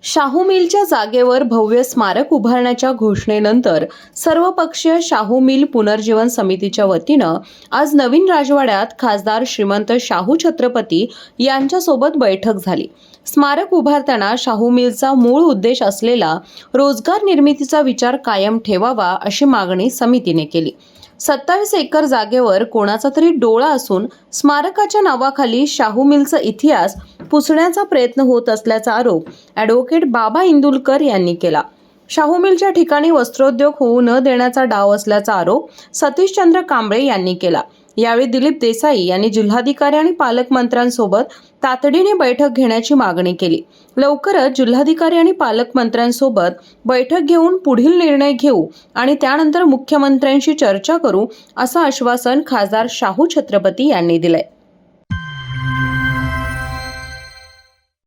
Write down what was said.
शाहू मिलच्या जागेवर भव्य स्मारक उभारण्याच्या घोषणेनंतर सर्वपक्षीय शाहू मिल पुनर्जीवन समितीच्या वतीनं आज नवीन राजवाड्यात खासदार श्रीमंत शाहू छत्रपती यांच्यासोबत बैठक झाली। स्मारक उभारताना शाहू मिलचा मूळ उद्देश असलेला रोजगार निर्मितीचा विचार कायम ठेवावा अशी मागणी समितीने केली। 27 एकर जागेवर कोणाचा तरी डोळा असून स्मारकाच्या नावाखाली शाहू मिलचा इतिहास पुसण्याचा प्रयत्न होत असल्याचा आरोप ॲडव्होकेट बाबा इंदुलकर यांनी केला। शाहू मिलच्या ठिकाणी वस्त्रोद्योग होऊ न देण्याचा डाव असल्याचा आरोप सतीशचंद्र कांबळे यांनी केला। यावेळी दिलीप देसाई यांनी जिल्हाधिकारी आणि पालकमंत्र्यांसोबत तातडीने बैठक घेण्याची मागणी केली। लवकरच जिल्हाधिकारी आणि पालकमंत्र्यांसोबत बैठक घेऊन पुढील निर्णय घेऊ आणि त्यानंतर मुख्यमंत्र्यांशी चर्चा करू असं आश्वासन खासदार शाहू छत्रपती यांनी दिलंय।